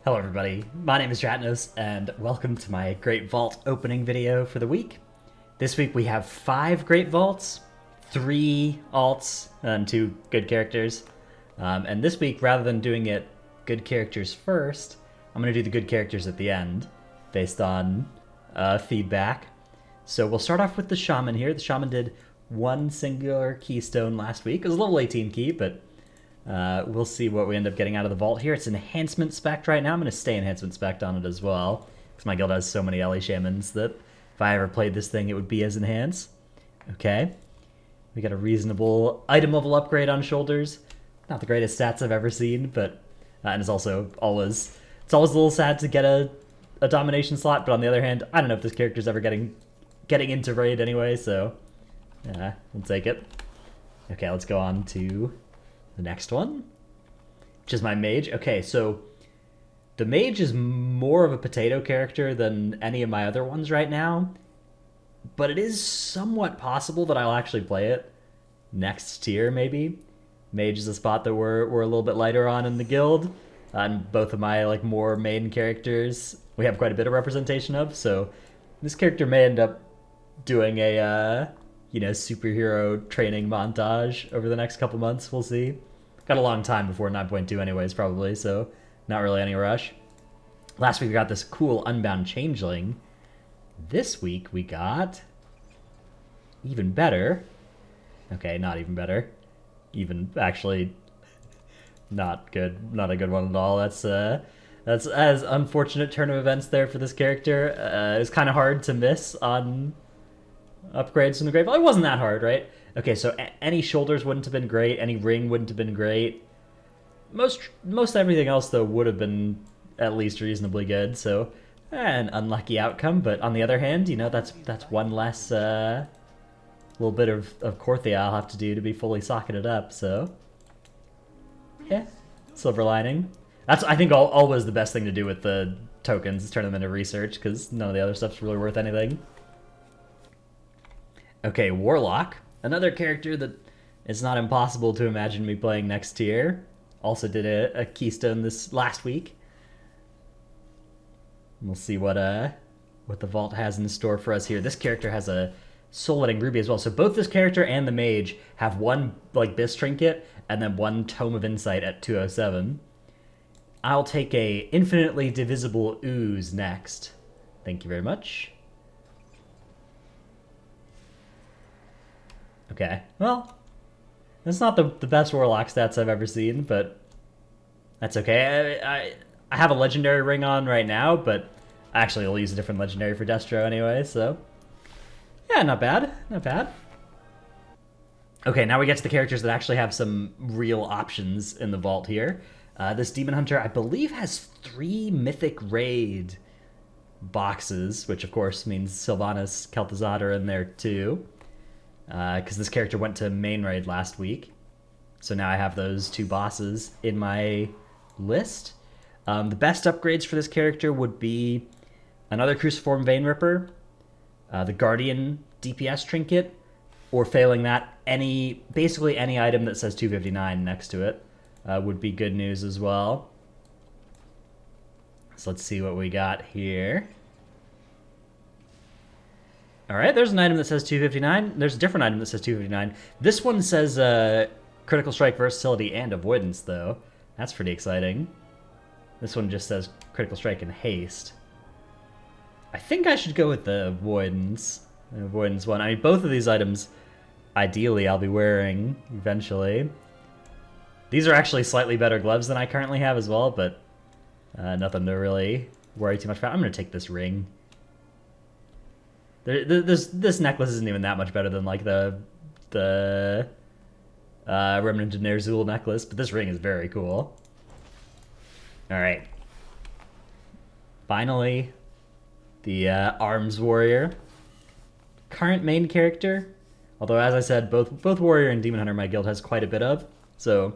Hello everybody, my name is Dratnos, and welcome to my Great Vault opening video for the week. This week we have 5 Great Vaults, 3 alts, and 2 good characters. And this week, rather than doing it good characters first, I'm going to do the good characters at the end, based on feedback. So we'll start off with the Shaman here. The Shaman did 1 singular keystone last week. It was a level 18 key, but we'll see what we end up getting out of the vault here. It's enhancement spec'd right now. I'm going to stay enhancement spec'd on it as well, because my guild has so many LE Shamans that if I ever played this thing, it would be as enhanced. Okay. We got a reasonable item level upgrade on shoulders. Not the greatest stats I've ever seen, but and it's also always a little sad to get a domination slot. But on the other hand, I don't know if this character's ever getting into raid anyway, so yeah, we'll take it. Okay, let's go on to the next one, which is my Mage. Okay, so the Mage is more of a potato character than any of my other ones right now, but it is somewhat possible that I'll actually play it next tier, maybe. Mage is a spot that we're a little bit lighter on in the guild, and both of my more main characters we have quite a bit of representation of, so this character may end up doing a superhero training montage over the next couple months. We'll see. Got a long time before 9.2 anyways, probably, so not really any rush. Last week we got this cool Unbound Changeling. This week we got even better. Okay, not even better. Even, actually, not good. Not a good one at all. That's as unfortunate turn of events there for this character. It's kind of hard to miss on upgrades from the Grave. Well, it wasn't that hard, right? Okay, so any shoulders wouldn't have been great. Any ring wouldn't have been great. Most everything else, though, would have been at least reasonably good. So, an unlucky outcome. But on the other hand, that's one less little bit of Korthia I'll have to do to be fully socketed up. So, yeah, silver lining. That's, I think, always the best thing to do with the tokens is turn them into research, because none of the other stuff's really worth anything. Okay, Warlock. Another character that is not impossible to imagine me playing next tier. Also did a keystone this last week. We'll see what the vault has in store for us here. This character has a soul-letting ruby as well. So both this character and the Mage have one Bis trinket and then 1 Tome of Insight at 207. I'll take a infinitely divisible ooze next. Thank you very much. Okay, well, that's not the best Warlock stats I've ever seen, but that's okay. I have a legendary ring on right now, but actually I'll use a different legendary for Destro anyway, so yeah, not bad, not bad. Okay, now we get to the characters that actually have some real options in the vault here. This Demon Hunter, I believe, has 3 Mythic Raid boxes, which of course means Sylvanas, Kel'Thuzad are in there too. Because this character went to main raid last week. So now I have those 2 bosses in my list. The best upgrades for this character would be another Cruciform Vein Ripper, the Guardian DPS Trinket, or failing that, basically any item that says 259 next to it would be good news as well. So let's see what we got here. All right, there's an item that says 259. There's a different item that says 259. This one says critical strike, versatility, and avoidance, though. That's pretty exciting. This one just says critical strike and haste. I think I should go with the avoidance. The avoidance one. I mean, both of these items, ideally, I'll be wearing eventually. These are actually slightly better gloves than I currently have as well, but nothing to really worry too much about. I'm going to take this ring. This necklace isn't even that much better than the Remnant of Ner'zhul necklace, but this ring is very cool. All right. Finally, the Arms Warrior. Current main character, although as I said, both Warrior and Demon Hunter my guild has quite a bit of, so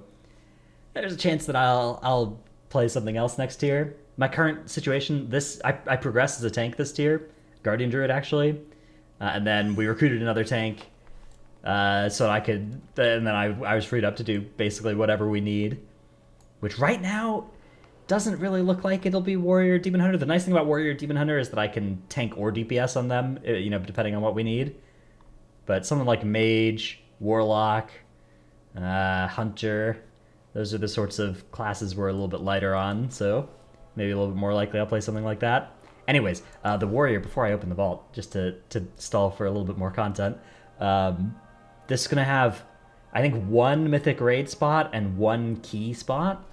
there's a chance that I'll play something else next tier. My current situation, I progressed as a tank this tier. Guardian Druid, actually. And then we recruited another tank so I could... And then I was freed up to do basically whatever we need. Which right now doesn't really look like it'll be Warrior Demon Hunter. The nice thing about Warrior Demon Hunter is that I can tank or DPS on them, you know, depending on what we need. But something like Mage, Warlock, Hunter, those are the sorts of classes we're a little bit lighter on, so maybe a little bit more likely I'll play something like that. Anyways, the Warrior, before I open the vault, just to stall for a little bit more content, this is going to have, I think, 1 Mythic Raid spot and 1 Key spot.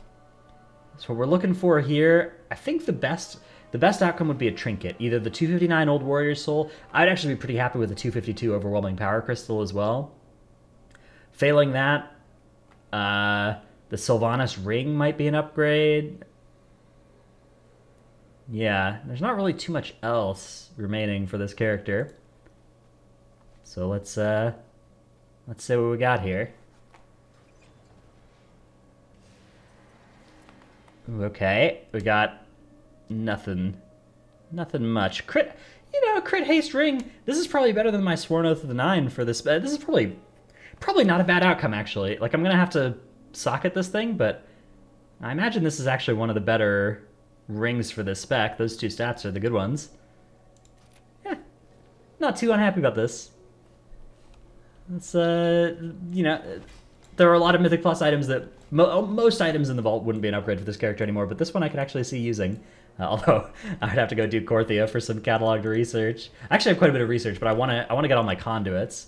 So what we're looking for here, I think the best outcome would be a trinket. Either the 259 Old Warrior's Soul. I'd actually be pretty happy with the 252 Overwhelming Power Crystal as well. Failing that, the Sylvanas Ring might be an upgrade. Yeah, there's not really too much else remaining for this character. So let's see what we got here. Okay, we got nothing much. Crit, crit haste ring. This is probably better than my Sworn Oath of the Nine for this. This is probably not a bad outcome, actually. Like, I'm gonna have to socket this thing, but I imagine this is actually one of the better rings for this spec. Those 2 stats are the good ones. Yeah, not too unhappy about this. It's, there are a lot of Mythic Plus items that... most items in the vault wouldn't be an upgrade for this character anymore, but this one I could actually see using. Although, I'd have to go do Korthia for some cataloged research. Actually, I have quite a bit of research, but I want to get all my conduits.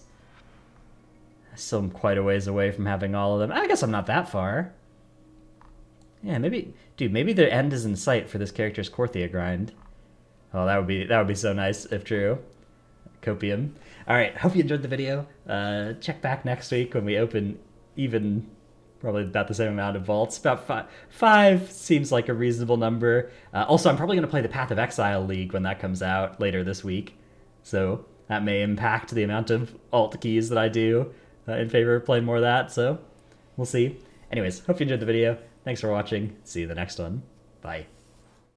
I still am quite a ways away from having all of them. I guess I'm not that far. Yeah, maybe... Dude, maybe the end is in sight for this character's Korthia grind. Oh, that would be so nice, if true. Copium. Alright, hope you enjoyed the video. Check back next week when we open even probably about the same amount of vaults. About five seems like a reasonable number. Also, I'm probably going to play the Path of Exile League when that comes out later this week. So that may impact the amount of alt keys that I do in favor of playing more of that. So we'll see. Anyways, hope you enjoyed the video. Thanks for watching. See you in the next one. Bye.